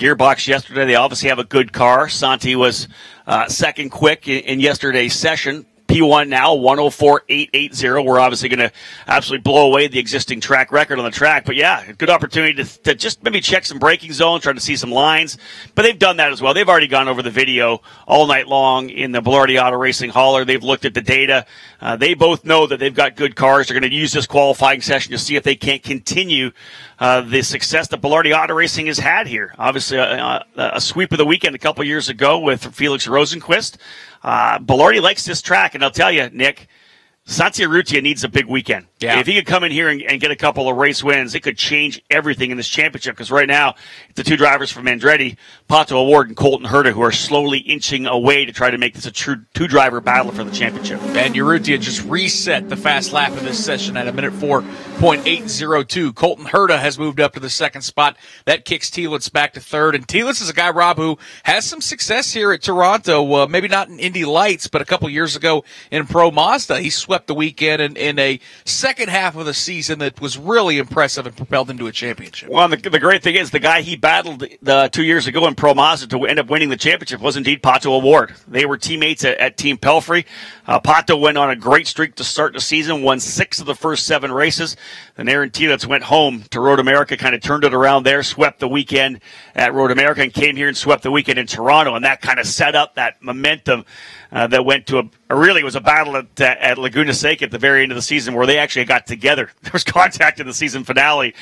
gearbox yesterday. They obviously have a good car. Santi was second quick in yesterday's session. P1 now, 104.880. We're obviously going to absolutely blow away the existing track record on the track. But, yeah, good opportunity to just maybe check some braking zones, try to see some lines. But they've done that as well. They've already gone over the video all night long in the Velarde Auto Racing hauler. They've looked at the data. They both know that they've got good cars. They're going to use this qualifying session to see if they can't continue the success that Velarde Auto Racing has had here. Obviously, a sweep of the weekend a couple years ago with Felix Rosenquist. Velarde likes this track, and I'll tell you, Nick, Santi Urrutia needs a big weekend. Yeah. If he could come in here and get a couple of race wins, it could change everything in this championship, because right now it's the two drivers from Andretti, Pato O'Ward and Colton Herta, who are slowly inching away to try to make this a true two-driver battle for the championship. And Urrutia just reset the fast lap of this session at a minute 4.802. Colton Herta has moved up to the second spot. That kicks Telitz back to third. And Telitz is a guy, Rob, who has some success here at Toronto. Maybe not in Indy Lights, but a couple years ago in Pro Mazda, he swept the weekend in a second half of the season that was really impressive and propelled him to a championship. Well, the great thing is the guy he battled 2 years ago in Pro Mazda to end up winning the championship was indeed Pato O'Ward. They were teammates at Team Pelfrey. Pato went on a great streak to start the season, won 6 of the first 7 races. Then Aaron Telitz went home to Road America, kind of turned it around there, swept the weekend at Road America, and came here and swept the weekend in Toronto, and that kind of set up that momentum that went to it was a battle at Laguna Seca at the very end of the season where they actually got together. There was contact in the season finale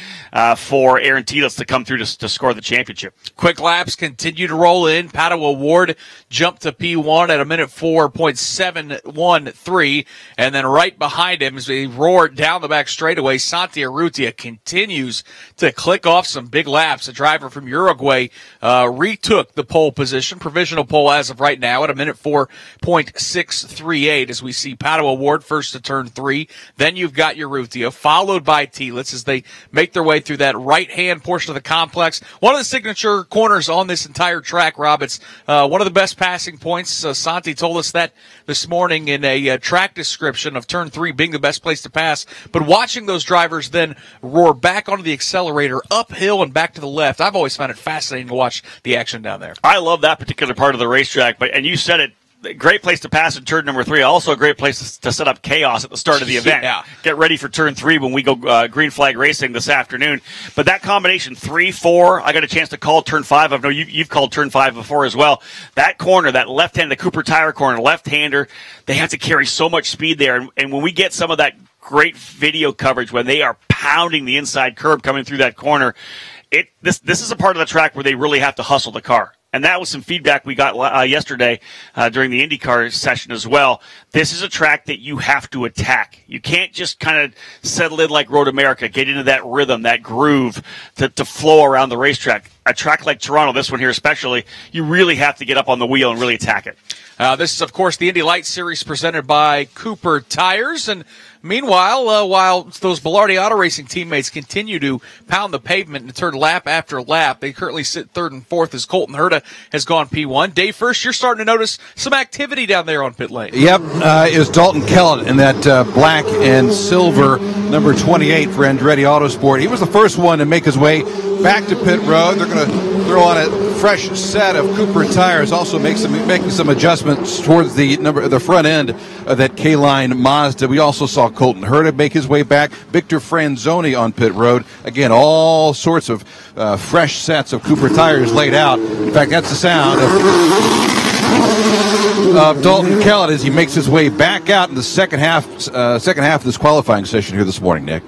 for Aaron Telitz to come through to score the championship. Quick laps continue to roll in. Pato O'Ward jumped to P1 at a minute 4.713, and then right behind him as he roared down the back straightaway, Santi Urrutia continues to click off some big laps. A driver from Uruguay retook the pole position, provisional pole as of right now at a minute 4.638 as we see Pato O'Ward first to turn 3. Then you've got Urrutia, followed by Telitz as they make their way through that right-hand portion of the complex. One of the signature corners on this entire track, Rob. It's one of the best passing points. Santi told us that this morning in a track description of turn 3 being the best place to pass. But watching those drivers then roar back onto the accelerator, uphill and back to the left, I've always found it fascinating to watch the action down there. I love that particular part of the racetrack, and you said it, great place to pass in turn number 3. Also a great place to set up chaos at the start of the event. Yeah. Get ready for turn 3 when we go green flag racing this afternoon. But that combination, 3, 4, I got a chance to call turn 5. I know you've called turn 5 before as well. That corner, that left-hand, the Cooper Tire corner, left-hander, they have to carry so much speed there. And when we get some of that great video coverage when they are pounding the inside curb coming through that corner, this is a part of the track where they really have to hustle the car. And that was some feedback we got yesterday during the IndyCar session as well. This is a track that you have to attack. You can't just kind of settle in like Road America, get into that rhythm, that groove to flow around the racetrack. A track like Toronto, this one here especially, you really have to get up on the wheel and really attack it. This is, of course, the Indy Lights Series presented by Cooper Tires. And meanwhile, while those Velarde Auto Racing teammates continue to pound the pavement and turn lap after lap, they currently sit 3rd and 4th as Colton Herta has gone P1. Dave, first, you're starting to notice some activity down there on pit lane. Yep, is Dalton Kellett in that black and silver number 28 for Andretti Autosport. He was the first one to make his way back to pit road. They're going to throw on a fresh set of Cooper tires, also making some adjustments towards the front end of that K-Line Mazda. We also saw Colton Herta make his way back. Victor Franzoni on pit road. Again, all sorts of fresh sets of Cooper tires laid out. In fact, that's the sound of Dalton Kellett as he makes his way back out in the second half of this qualifying session here this morning, Nick. A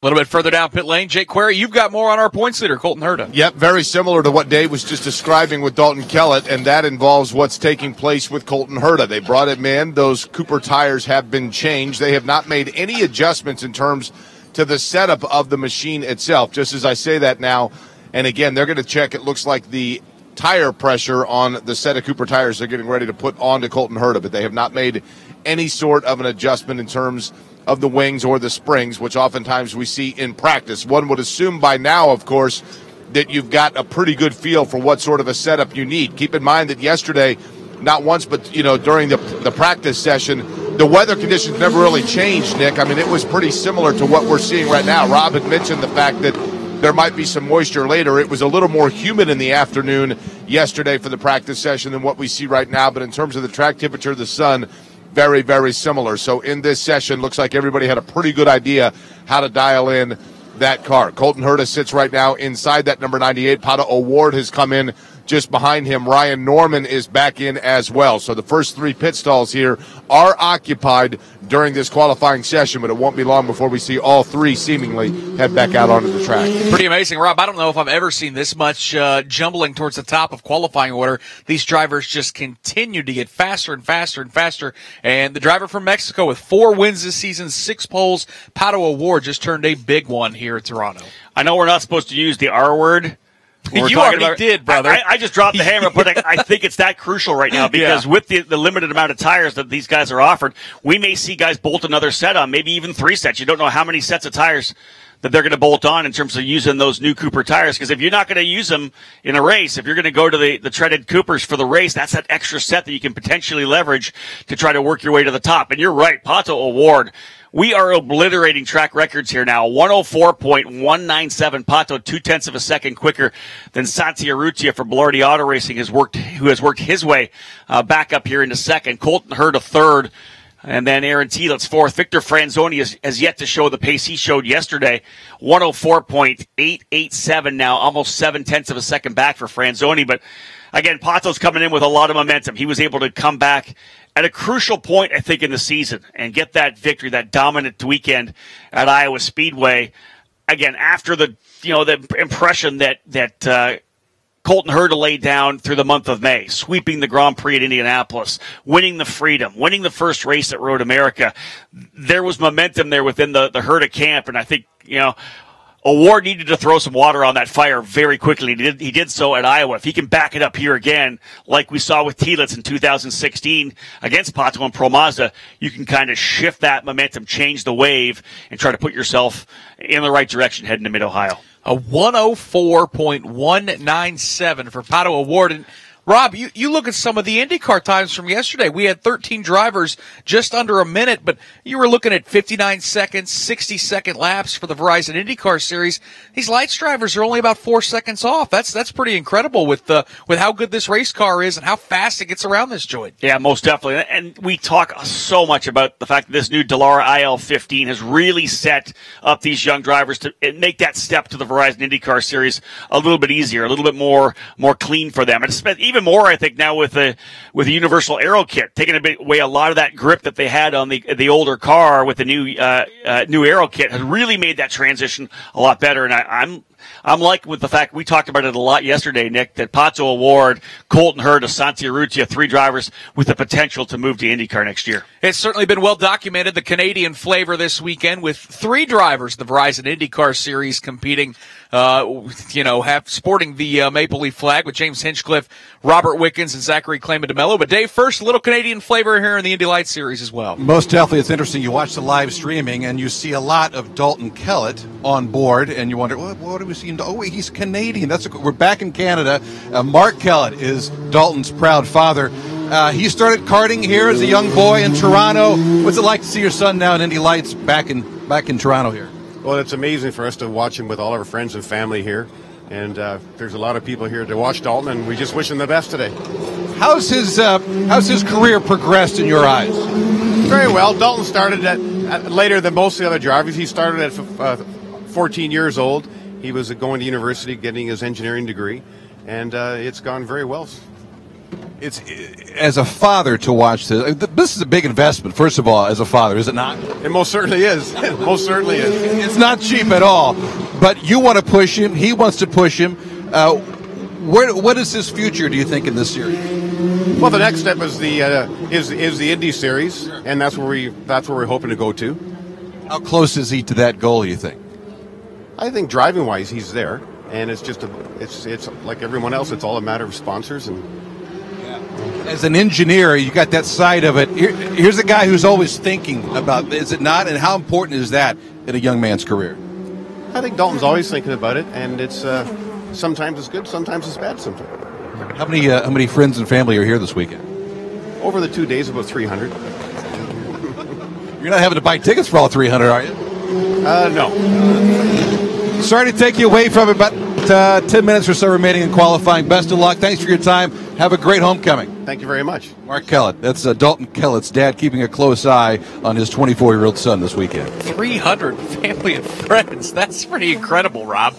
little bit further down pit lane, Jake Query, you've got more on our points leader, Colton Herta. Yep, very similar to what Dave was just describing with Dalton Kellett, and that involves what's taking place with Colton Herta. They brought him in. Those Cooper tires have been changed. They have not made any adjustments in terms to the setup of the machine itself. Just as I say that now, and again, they're going to check, it looks like, the tire pressure on the set of Cooper tires they're getting ready to put onto Colton Herta, but they have not made any sort of an adjustment in terms of the wings or the springs, which oftentimes we see in practice. One would assume by now, of course, that you've got a pretty good feel for what sort of a setup you need. Keep in mind that yesterday, not once, but during the practice session, the weather conditions never really changed, Nick. I mean, it was pretty similar to what we're seeing right now. Rob had mentioned the fact that there might be some moisture later. It was a little more humid in the afternoon yesterday for the practice session than what we see right now, but in terms of the track temperature, the sun, very, very similar. So in this session, looks like everybody had a pretty good idea how to dial in that car. Colton Herta sits right now inside that number 98. Pato O'Ward has come in just behind him. Ryan Norman is back in as well. So the first three pit stalls here are occupied during this qualifying session, but it won't be long before we see all three seemingly head back out onto the track. Pretty amazing, Rob. I don't know if I've ever seen this much jumbling towards the top of qualifying order. These drivers just continue to get faster and faster and faster. And the driver from Mexico with 4 wins this season, 6 poles, Pato O'Ward, just turned a big one here at Toronto. I know we're not supposed to use the R word. You already did, brother. I just dropped the hammer, but I think it's that crucial right now because with the limited amount of tires that these guys are offered, we may see guys bolt another set on, maybe even 3 sets. You don't know how many sets of tires that they're going to bolt on in terms of using those new Cooper tires, because if you're not going to use them in a race, if you're going to go to the treaded Coopers for the race, that's that extra set that you can potentially leverage to try to work your way to the top. And you're right, Pato O'Ward. We are obliterating track records here now. 104.197. Pato, 0.2 of a second quicker than Santi Urrutia for Velarde Auto Racing, who has worked his way back up here into second. Colton Herta third. And then Aaron Tielett's fourth. Victor Franzoni has yet to show the pace he showed yesterday. 104.887 now, almost 0.7 of a second back for Franzoni. But again, Pato's coming in with a lot of momentum. He was able to come back at a crucial point, I think, in the season and get that victory, that dominant weekend at Iowa Speedway. Again, after the impression that Colton Herta laid down through the month of May, sweeping the Grand Prix at Indianapolis, winning the Freedom, winning the first race at Road America. There was momentum there within the Herta camp, and I think, O'Ward needed to throw some water on that fire very quickly. He did so at Iowa. If he can back it up here again, like we saw with Tielitz in 2016 against Pato and Pro Mazda, you can kind of shift that momentum, change the wave, and try to put yourself in the right direction heading to Mid-Ohio. A 104.197 for Pato O'Ward. And Rob, you look at some of the IndyCar times from yesterday. We had 13 drivers just under a minute, but you were looking at 59 seconds, 60-second laps for the Verizon IndyCar series. These lights drivers are only about 4 seconds off. That's pretty incredible with how good this race car is and how fast it gets around this joint. Yeah, most definitely. And we talk so much about the fact that this new Dallara IL-15 has really set up these young drivers to make that step to the Verizon IndyCar series a little bit easier, a little bit more clean for them. And even more, I think, now with the universal aero kit, taking away a lot of that grip that they had on the older car with the new aero kit, has really made that transition a lot better. And I'm liking with the fact we talked about it a lot yesterday, Nick, that Pato O'Ward, Colton Herta, Santi Urrutia, 3 drivers with the potential to move to IndyCar next year. It's certainly been well documented, the Canadian flavor this weekend, with 3 drivers, the Verizon IndyCar series competing, sporting the Maple Leaf flag with James Hinchcliffe, Robert Wickens, and Zachary Clayman DeMello. But Dave, first, a little Canadian flavor here in the Indy Lights series as well. Most definitely. It's interesting. You watch the live streaming and you see a lot of Dalton Kellett on board, and you wonder, what do we see? Oh, wait, he's Canadian. We're back in Canada. Mark Kellett is Dalton's proud father. He started karting here as a young boy in Toronto. What's it like to see your son now in Indy Lights back in Toronto here? Well, it's amazing for us to watch him with all our friends and family here. And there's a lot of people here to watch Dalton, and we just wish him the best today. How's his career progressed in your eyes? Very well. Dalton started at later than most of the other drivers. He started at 14 years old. He was going to university getting his engineering degree, and it's gone very well. It's as a father to watch this. This is a big investment, first of all, as a father, is it not? It most certainly is. It most certainly is. It's not cheap at all. But you want to push him. He wants to push him. What is his future, do you think, in this series? Well, the next step is the Indy series, and that's where we're hoping to go to. How close is he to that goal, you think? I think driving-wise, he's there, and it's just it's like everyone else. It's all a matter of sponsors. And as an engineer, you got that side of it. Here's a guy who's always thinking about, is it not, and how important is that in a young man's career? I think Dalton's always thinking about it, and it's sometimes it's good, sometimes it's bad. Sometimes. How many friends and family are here this weekend? Over the 2 days, about 300. You're not having to buy tickets for all 300, are you? No. sorry to take you away from it, but 10 minutes or so remaining in qualifying. Best of luck. Thanks for your time. Have a great homecoming. Thank you very much. Mark Kellett. That's Dalton Kellett's dad, keeping a close eye on his 24-year-old son this weekend. 300 family and friends. That's pretty incredible, Rob.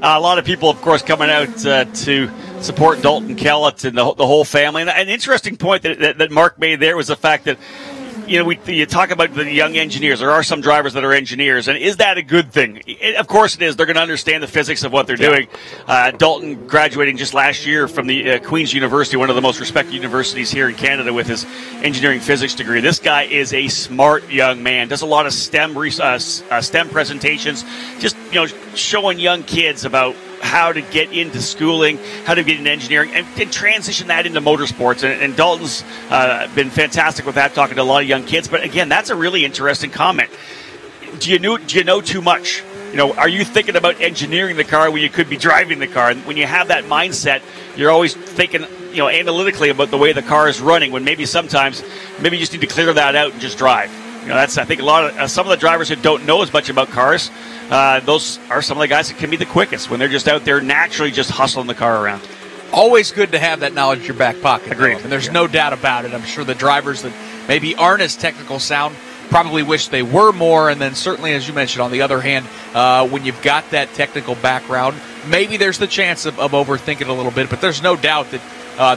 A lot of people, of course, coming out to support Dalton Kellett and the whole family. And an interesting point that Mark made there was the fact that, you talk about the young engineers. There are some drivers that are engineers, and is that a good thing? Of course it is. They're going to understand the physics of what they're doing. Dalton graduating just last year from the Queen's University, one of the most respected universities here in Canada, with his engineering physics degree. This guy is a smart young man. Does a lot of STEM presentations, just showing young kids about how to get into schooling, how to get into engineering, and transition that into motorsports. And Dalton's been fantastic with that, talking to a lot of young kids. But again, that's a really interesting comment. Do you know too much? Are you thinking about engineering the car when you could be driving the car? And when you have that mindset, you're always thinking, analytically about the way the car is running. When maybe sometimes you just need to clear that out and just drive. That's, I think, a lot of some of the drivers who don't know as much about cars. Those are some of the guys that can be the quickest when they're just out there naturally just hustling the car around. Always good to have that knowledge in your back pocket. Agreed. And there's no doubt about it. I'm sure the drivers that maybe aren't as technical sound probably wish they were more. And then certainly, as you mentioned, on the other hand, when you've got that technical background, maybe there's the chance of overthinking a little bit. But there's no doubt that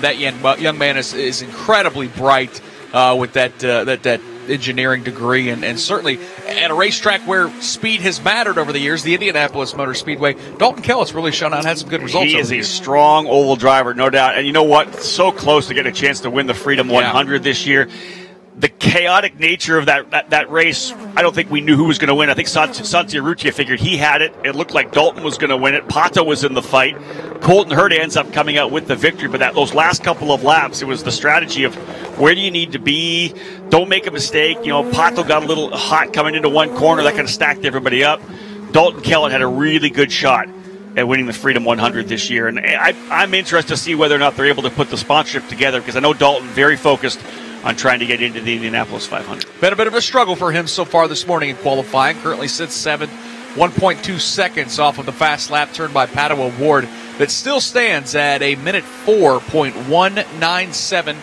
that young man is incredibly bright with that engineering degree, and certainly at a racetrack where speed has mattered over the years, the Indianapolis Motor Speedway, Dalton Kellett's really shown out and had some good results. He is a strong oval driver, no doubt. And you know what? So close to get a chance to win the Freedom 100 this year. The chaotic nature of that race, I don't think we knew who was going to win. I think Santi Urrutia figured he had it. It looked like Dalton was going to win it. Pato was in the fight. Colton Herta ends up coming out with the victory. But those last couple of laps, it was the strategy of where do you need to be? Don't make a mistake. Pato got a little hot coming into one corner. That kind of stacked everybody up. Dalton Kellett had a really good shot at winning the Freedom 100 this year. And I'm interested to see whether or not they're able to put the sponsorship together, because I know Dalton very focused on trying to get into the Indianapolis 500. Been a bit of a struggle for him so far this morning in qualifying. Currently sits 7th, 1.2 seconds off of the fast lap turned by Pato O'Ward, that still stands at a minute 4.197.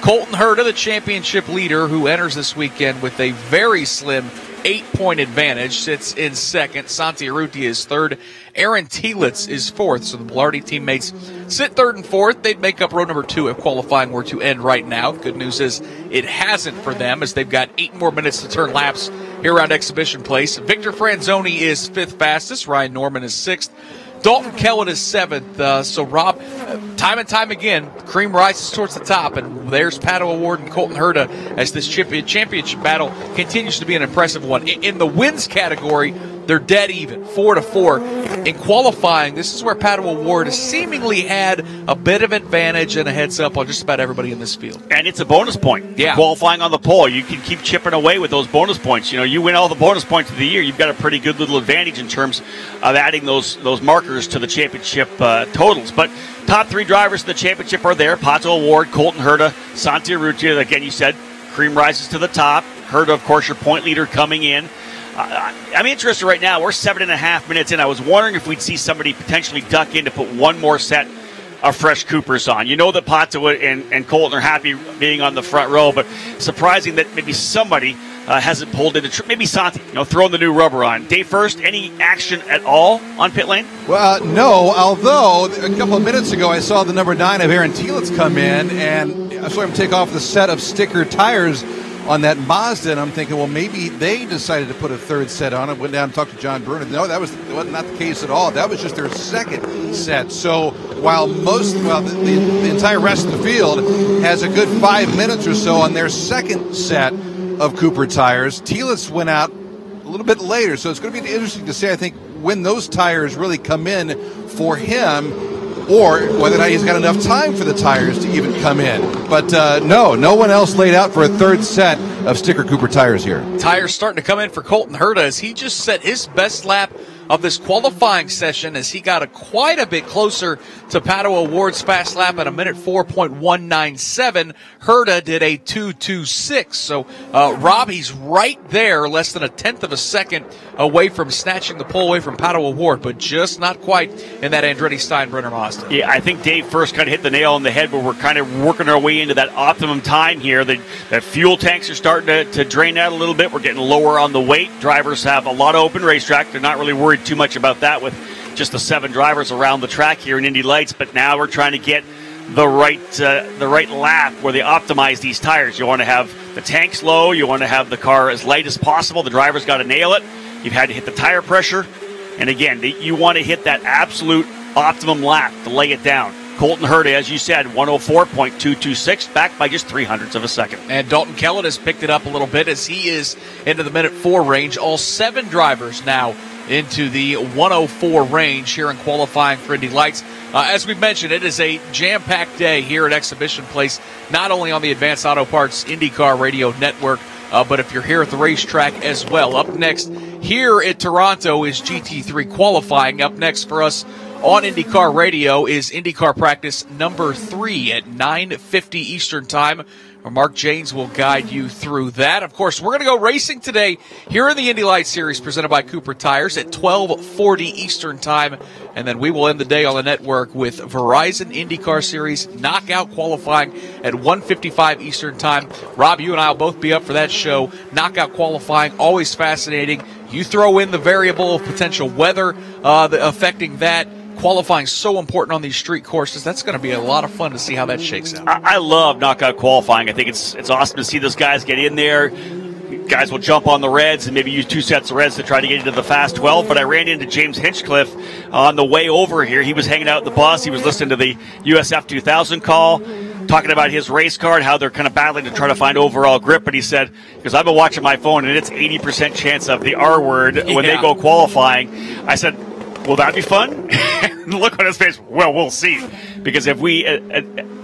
Colton Herta, the championship leader, who enters this weekend with a very slim 8-point advantage, sits in second. Santi Urrutia is third. Aaron Telitz is fourth. So the Blarty teammates sit third and fourth. They'd make up row number 2 if qualifying were to end right now. Good news is it hasn't for them, as they've got 8 more minutes to turn laps here around Exhibition Place. Victor Franzoni is 5th fastest. Ryan Norman is 6th. Dalton Kellett is 7th. So, Rob, time and time again, cream rises towards the top, and there's Pato O'Ward and Colton Herta as this championship battle continues to be an impressive one. In the wins category, they're dead even, 4-4. In qualifying, this is where Pato O'Ward has seemingly had a bit of advantage and a heads up on just about everybody in this field. And it's a bonus point. Yeah. Qualifying on the pole, you can keep chipping away with those bonus points. You win all the bonus points of the year, you've got a pretty good little advantage in terms of adding those markers to the championship totals. But top 3 drivers in the championship are there: Pato O'Ward, Colton Herta, Santi Urrutia. Again, you said cream rises to the top. Herta, of course, your point leader coming in. I'm interested right now. We're 7.5 minutes in. I was wondering if we'd see somebody potentially duck in to put one more set of fresh Coopers on. You know that Pato and Colton are happy being on the front row, but surprising that maybe somebody hasn't pulled into maybe Santi, throwing the new rubber on. Dave First, any action at all on pit lane? Well, no, although a couple of minutes ago I saw the number 9 of Aaron Telitz come in, and I saw him take off the set of sticker tires on that Mazda, and I'm thinking, well, maybe they decided to put a third set on it. Went down and talked to John Bruner. No, that was not the case at all. That was just their second set. So while the entire rest of the field has a good 5 minutes or so on their second set of Cooper tires, Telitz went out a little bit later. So it's going to be interesting to see, I think, when those tires really come in for him, or whether or not he's got enough time for the tires to even come in. But no one else laid out for a third set of sticker Cooper tires here. Tires starting to come in for Colton Herta as he just set his best lap of this qualifying session as he got quite a bit closer to Pato O'Ward's fast lap at a minute 4.197. Herta did a 2.26. So, Rob, he's right there, less than a tenth of a second away from snatching the pole away from Pato O'Ward, but just not quite in that Andretti Steinbrenner Mazda. Yeah, I think Dave first kind of hit the nail on the head where we're kind of working our way into that optimum time here. The fuel tanks are starting to drain out a little bit. We're getting lower on the weight. Drivers have a lot of open racetrack. They're not really worried too much about that with just the 7 drivers around the track here in Indy Lights, but now we're trying to get the right lap where they optimize these tires. You want to have the tanks low. You want to have the car as light as possible. The driver's got to nail it. You've had to hit the tire pressure. And again, you want to hit that absolute optimum lap to lay it down. Colton Herta, as you said, 104.226, back by just 0.03 of a second. And Dalton Kellett has picked it up a little bit as he is into the minute 4 range. All 7 drivers now into the 104 range here in qualifying for Indy Lights. As we've mentioned, it is a jam-packed day here at Exhibition Place, not only on the Advanced Auto Parts IndyCar Radio Network, but if you're here at the racetrack as well. Up next here at Toronto is GT3 qualifying. Up next for us on IndyCar Radio is IndyCar practice number 3 at 9:50 Eastern Time, where Mark Janes will guide you through that. Of course, we're going to go racing today here in the Indy Lights Series presented by Cooper Tires at 12:40 Eastern Time, and then we will end the day on the network with Verizon IndyCar Series knockout qualifying at 1:55 Eastern Time. Rob, you and I will both be up for that show. Knockout qualifying, always fascinating. You throw in the variable of potential weather affecting that. Qualifying so important on these street courses. That's going to be a lot of fun to see how that shakes out. I love knockout qualifying. I think it's awesome to see those guys get in there. Guys will jump on the reds and maybe use 2 sets of reds to try to get into the fast 12. But I ran into James Hinchcliffe on the way over here. He was hanging out at the bus. He was listening to the USF2000 call, talking about his race car and how they're kind of battling to try to find overall grip. But he said, because I've been watching my phone and it's 80% chance of the R word when they go qualifying. I said, will that be fun? Look on his face. Well, we'll see. Because if we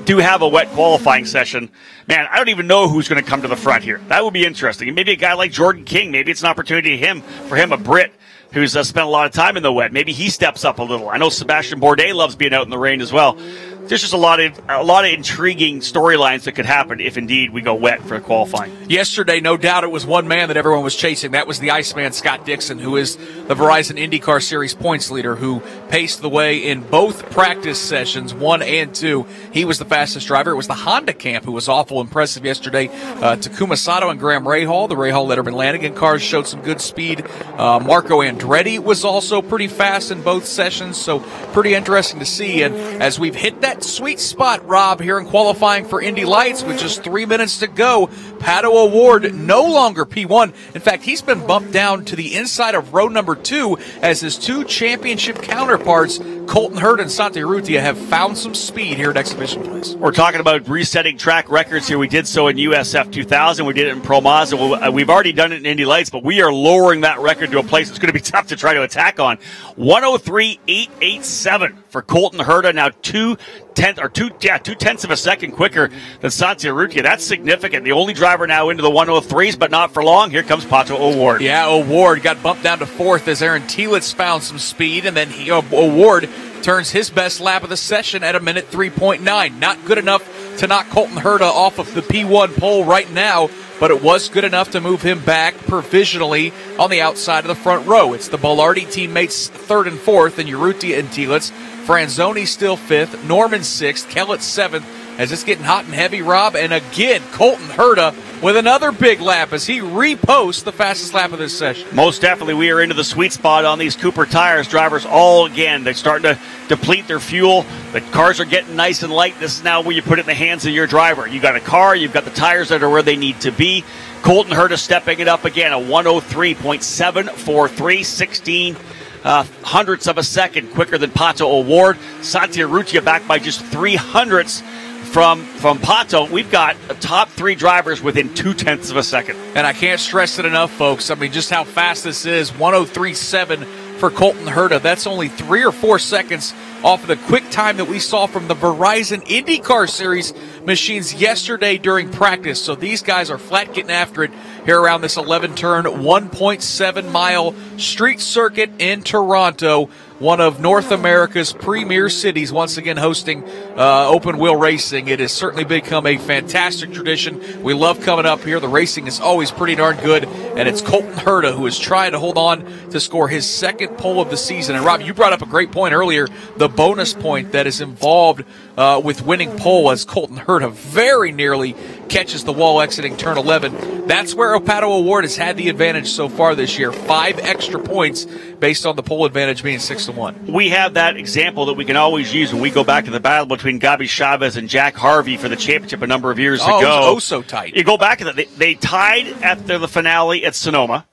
do have a wet qualifying session, man, I don't even know who's going to come to the front here. That would be interesting. And maybe a guy like Jordan King, maybe it's an opportunity for him, a Brit who's spent a lot of time in the wet. Maybe he steps up a little. I know Sebastian Bourdais loves being out in the rain as well. There's just a lot of intriguing storylines that could happen if indeed we go wet for qualifying. Yesterday, no doubt it was one man that everyone was chasing. That was the Iceman, Scott Dixon, who is the Verizon IndyCar Series points leader, who paced the way in both practice sessions, 1 and 2. He was the fastest driver. It was the Honda camp who was awful impressive yesterday. Takuma Sato and Graham Rahal, the Rahal Letterman Lanigan cars, showed some good speed. Marco Andretti was also pretty fast in both sessions, so pretty interesting to see. And as we've hit that sweet spot, Rob, here in qualifying for Indy Lights with just 3 minutes to go, Pato O'Ward no longer P1. In fact, he's been bumped down to the inside of row number 2 as his 2 championship counterparts, Colton Herta and Santi Urrutia, have found some speed here at Exhibition Place. We're talking about resetting track records here. We did so in USF2000. We did it in Pro Mazda. We've already done it in Indy Lights, but we are lowering that record to a place that's going to be tough to try to attack on. 103.887 for Colton Herta, now 2/10 of a second quicker than Santi Urrutia. That's significant. The only driver now into the 103s, but not for long. Here comes Pato O'Ward. Yeah, O'Ward got bumped down to 4th as Aaron Telitz found some speed, and then O'Ward turns his best lap of the session at a minute 3.9. Not good enough to knock Colton Herta off of the P1 pole right now, but it was good enough to move him back provisionally on the outside of the front row. It's the Ballardi teammates 3rd and 4th, and Urrutia and Telitz. Franzoni still 5th, Norman 6th, Kellett 7th, as it's getting hot and heavy, Rob. And again, Colton Herta with another big lap as he reposts the fastest lap of this session. Most definitely, we are into the sweet spot on these Cooper Tires. Drivers all, again, they're starting to deplete their fuel. The cars are getting nice and light. This is now where you put it in the hands of your driver. You got a car, you've got the tires that are where they need to be. Colton Herta stepping it up again, a 103.743, 16 hundredths of a second quicker than Pato O'Ward. Santi Urrutia back by just 3 hundredths from Pato. We've got the top 3 drivers within 0.2 of a second. And I can't stress it enough, folks. I mean, just how fast this is. 103.7 for Colton Herta. That's only 3 or 4 seconds off of the quick time that we saw from the Verizon IndyCar Series machines yesterday during practice. So these guys are flat getting after it here around this 11-turn, 1.7-mile street circuit in Toronto, one of North America's premier cities, once again hosting open-wheel racing. It has certainly become a fantastic tradition. We love coming up here. The racing is always pretty darn good, and it's Colton Herta who is trying to hold on to score his second pole of the season. And, Rob, you brought up a great point earlier, the bonus point that is involved with winning pole, as Colton Herta very nearly catches the wall exiting turn 11. That's where Pato O'Ward has had the advantage so far this year. 5 extra points based on the pole advantage being 6-1. We have that example that we can always use when we go back to the battle between Gabi Chavez and Jack Harvey for the championship a number of years ago. It was so tight. You go back to that. They tied after the finale at Sonoma.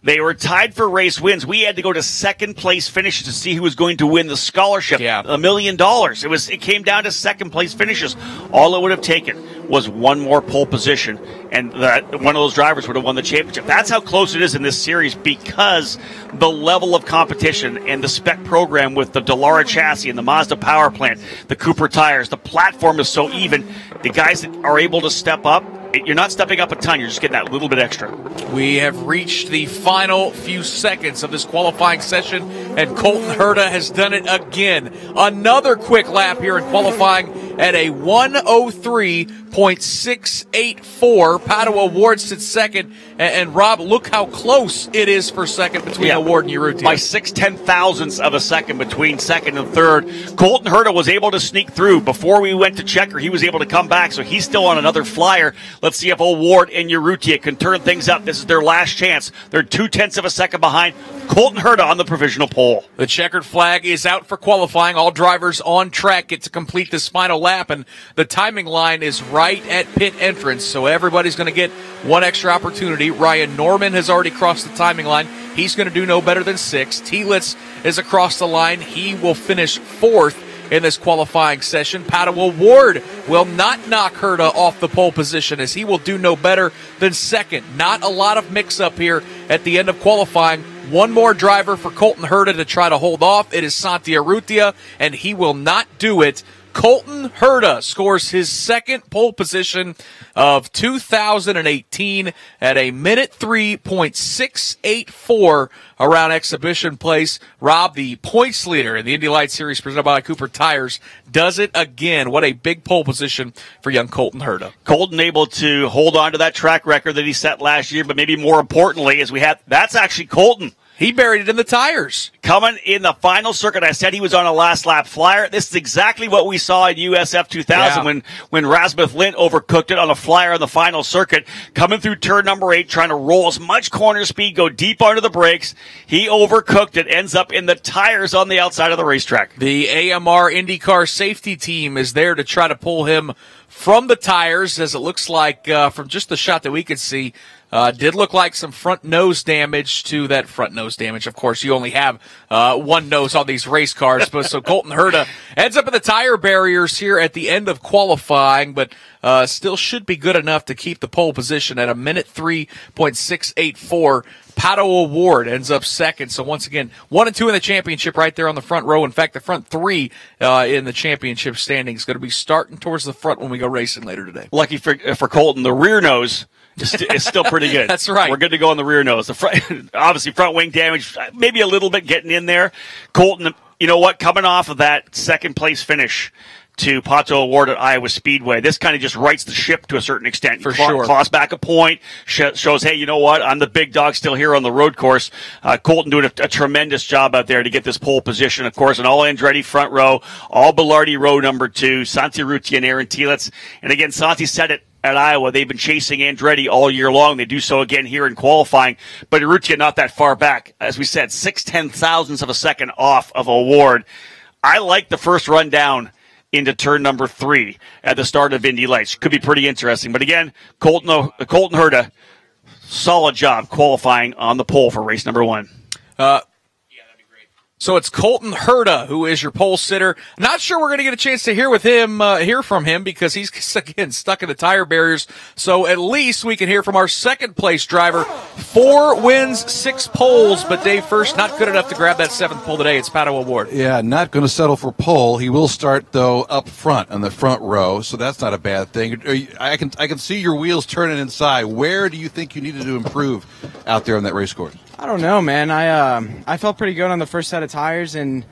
They were tied for race wins. We had to go to second place finishes to see who was going to win the scholarship, $1 million. It came down to second place finishes. All it would have taken was one more pole position, and one of those drivers would have won the championship. That's how close it is in this series, because the level of competition and the spec program with the Dallara chassis and the Mazda power plant, the Cooper tires, the platform is so even. The guys that are able to step up, you're not stepping up a ton, you're just getting that little bit extra. We have reached the final few seconds of this qualifying session, and Colton Herta has done it again. Another quick lap here in qualifying at a 1:03.684. Pato O'Ward sits second, and Rob, look how close it is for second between O'Ward and Urrutia. By 6/10,000ths of a second between second and third. Colton Herta was able to sneak through. Before we went to checker, he was able to come back, so he's still on another flyer. Let's see if O'Ward and Urrutia can turn things up. This is their last chance. They're 0.2 of a second behind. Colton Herta on the provisional pole. The checkered flag is out for qualifying. All drivers on track get to complete this final lap, and the timing line is right at pit entrance, so everybody's going to get one extra opportunity. Ryan Norman has already crossed the timing line. He's going to do no better than 6. Telitz is across the line. He will finish 4th in this qualifying session. Pato O'Ward will not knock Herta off the pole position, as he will do no better than 2nd. Not a lot of mix-up here at the end of qualifying. One more driver for Colton Herta to try to hold off. It is Santi Urrutia, and he will not do it. Colton Herta scores his second pole position of 2018 at a 1:03.684 around exhibition place. Rob, the points leader in the Indy Light Series presented by Cooper Tires, does it again. What a big pole position for young Colton Herta. Colton able to hold on to that track record that he set last year, but maybe more importantly, that's actually Colton. He buried it in the tires. Coming in the final circuit, I said he was on a last lap flyer. This is exactly what we saw in USF2000 when Rasmus Lint overcooked it on a flyer on the final circuit. Coming through turn number 8, trying to roll as much corner speed, go deep under the brakes. He overcooked it, ends up in the tires on the outside of the racetrack. The AMR IndyCar safety team is there to try to pull him from the tires, as it looks like from just the shot that we could see. Did look like some front nose damage to that front nose damage. Of course, you only have one nose on these race cars. But so Colton Herta ends up in the tire barriers here at the end of qualifying, but still should be good enough to keep the pole position at a 1:03.684. Pato O'Ward ends up second. So once again, 1 and 2 in the championship right there on the front row. In fact, the front 3 in the championship standings going to be starting towards the front when we go racing later today. Lucky for Colton, the rear nose is still pretty good. That's right. We're good to go on the rear nose. The front, obviously front wing damage, maybe a little bit getting in there. Colton, you know what? Coming off of that second place finish to Pato O'Ward at Iowa Speedway, this kind of just rights the ship to a certain extent. For sure. Claws back a point, shows, hey, you know what? I'm the big dog still here on the road course. Colton doing a tremendous job out there to get this pole position. Of course, an all Andretti front row, all Belardi row number 2, Santi Urrutia and Aaron Telitz. And again, Santi said it at Iowa. They've been chasing Andretti all year long. They do so again here in qualifying. But Urrutia not that far back. As we said, 6/10,000ths of a second off of O'Ward. I like the first run down into turn number 3 at the start of Indy Lights. Could be pretty interesting. But again, Colton Herta, solid job qualifying on the pole for race number 1. So it's Colton Herta who is your pole sitter. Not sure we're going to get a chance to hear from him because he's again stuck in the tire barriers. So at least we can hear from our second place driver. 4 wins, 6 poles, but Dave First not good enough to grab that 7th pole today. It's Pato Award. Yeah, not going to settle for pole. He will start though up front on the front row, so that's not a bad thing. I can see your wheels turning inside. Where do you think you needed to improve out there on that race course? I don't know, man. I felt pretty good on the first set of tires, and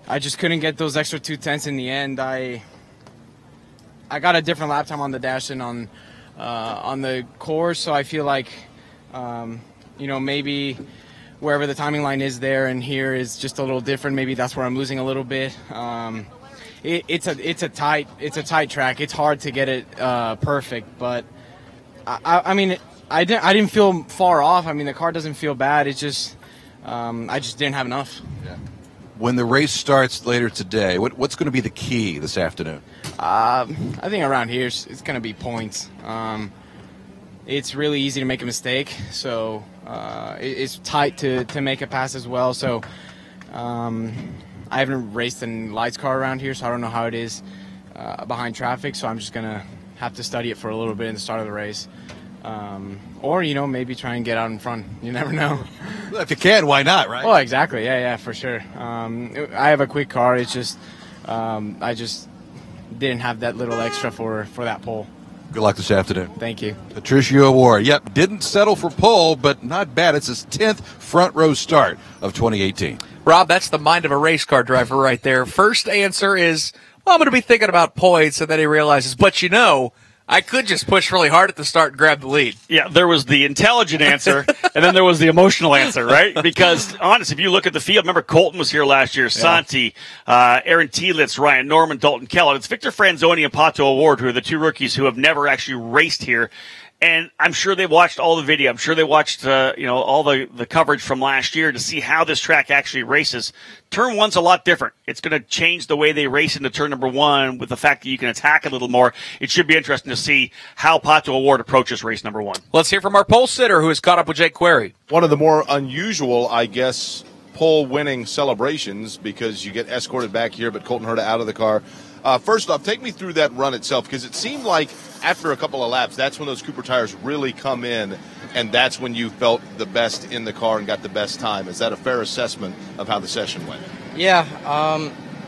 I just couldn't get those extra 2/10 in the end. I got a different lap time on the dash than on the course, so I feel like maybe wherever the timing line is there and here is just a little different. Maybe that's where I'm losing a little bit. It's a tight track. It's hard to get it perfect, but I mean. I didn't feel far off. I mean, the car doesn't feel bad. It's just I just didn't have enough. Yeah. When the race starts later today, what's going to be the key this afternoon? I think around here it's going to be points. It's really easy to make a mistake, so it's tight to make a pass as well. So I haven't raced in lights car around here, so I don't know how it is behind traffic. So I'm just going to have to study it for a little bit in the start of the race. Or, maybe try and get out in front. You never know. Well, if you can, why not, right? Oh, exactly. Yeah, for sure. I have a quick car. It's just I just didn't have that little extra for that pole. Good luck this afternoon. Thank you. Patricio Award. Yep, didn't settle for pole, but not bad. It's his 10th front row start of 2018. Rob, that's the mind of a race car driver right there. First answer is, well, I'm going to be thinking about points, and then he realizes, but I could just push really hard at the start and grab the lead. Yeah, there was the intelligent answer, and then there was the emotional answer, right? Because, honest, if you look at the field, remember Colton was here last year, Santi, Aaron Tielitz, Ryan Norman, Dalton Kellett. It's Victor Franzoni and Pato Award, who are the 2 rookies who have never actually raced here. And I'm sure they watched all the video. I'm sure they watched, all the coverage from last year to see how this track actually races. Turn 1's a lot different. It's going to change the way they race into turn number 1 with the fact that you can attack a little more. It should be interesting to see how Pato Award approaches race number 1. Let's hear from our pole sitter who has caught up with Jake Query. One of the more unusual, I guess, pole winning celebrations because you get escorted back here, but Colton Herta out of the car. First off, take me through that run itself, because it seemed like after a couple of laps, that's when those Cooper tires really come in, and that's when you felt the best in the car and got the best time. Is that a fair assessment of how the session went? Yeah,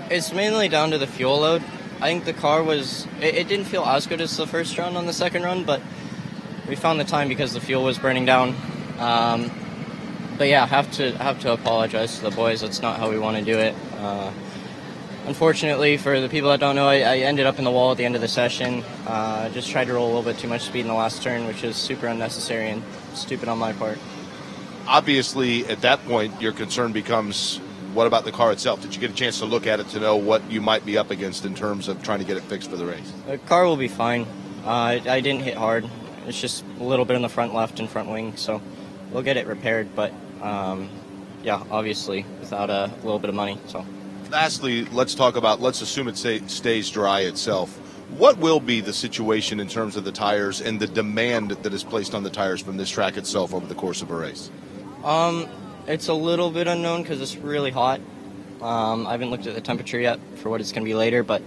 it's mainly down to the fuel load. I think the car it didn't feel as good as the first run on the second run, but we found the time because the fuel was burning down. But yeah, have to apologize to the boys. That's not how we want to do it. Unfortunately, for the people that don't know, I ended up in the wall at the end of the session. Just tried to roll a little bit too much speed in the last turn, which is super unnecessary and stupid on my part. Obviously, at that point, your concern becomes, what about the car itself? Did you get a chance to look at it to know what you might be up against in terms of trying to get it fixed for the race? The car will be fine. I didn't hit hard. It's just a little bit in the front left and front wing, so we'll get it repaired. But, yeah, obviously, without a little bit of money, so... Lastly, let's assume it stays dry itself. What will be the situation in terms of the tires and the demand that is placed on the tires from this track itself over the course of a race? It's a little bit unknown because it's really hot. I haven't looked at the temperature yet for what it's going to be later, but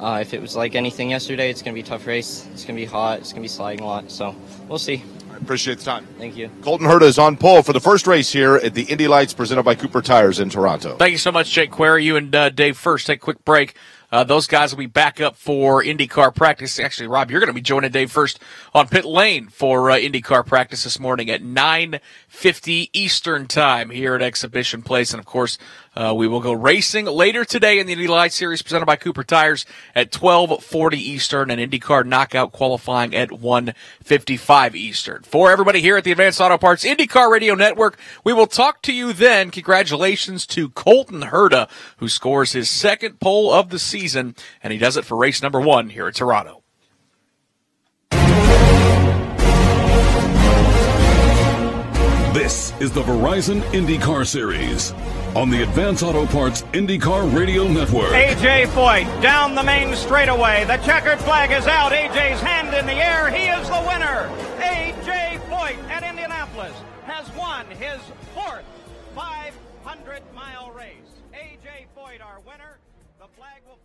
if it was like anything yesterday, it's going to be a tough race. It's going to be hot. It's going to be sliding a lot, so we'll see. I appreciate the time. Thank you. Colton Herta is on pole for the first race here at the Indy Lights presented by Cooper Tires in Toronto. Thank you so much, Jake Query. You and Dave First take a quick break. Those guys will be back up for IndyCar practice. Actually, Rob, you're going to be joining Dave First on pit lane for IndyCar practice this morning at 9:50 Eastern time here at Exhibition Place. And, of course, we will go racing later today in the Indy Lights Series presented by Cooper Tires at 12:40 Eastern and IndyCar knockout qualifying at 1:55 Eastern. For everybody here at the Advanced Auto Parts IndyCar Radio Network, we will talk to you then. Congratulations to Colton Herta, who scores his second pole of the season, and he does it for race number 1 here at Toronto. This is the Verizon IndyCar Series on the Advanced Auto Parts IndyCar Radio Network. A.J. Foyt down the main straightaway. The checkered flag is out. A.J.'s hand in the air. He is the winner. A.J. Foyt at Indianapolis has won his 4th 5 100-mile race. A.J. Foyt, our winner. The flag will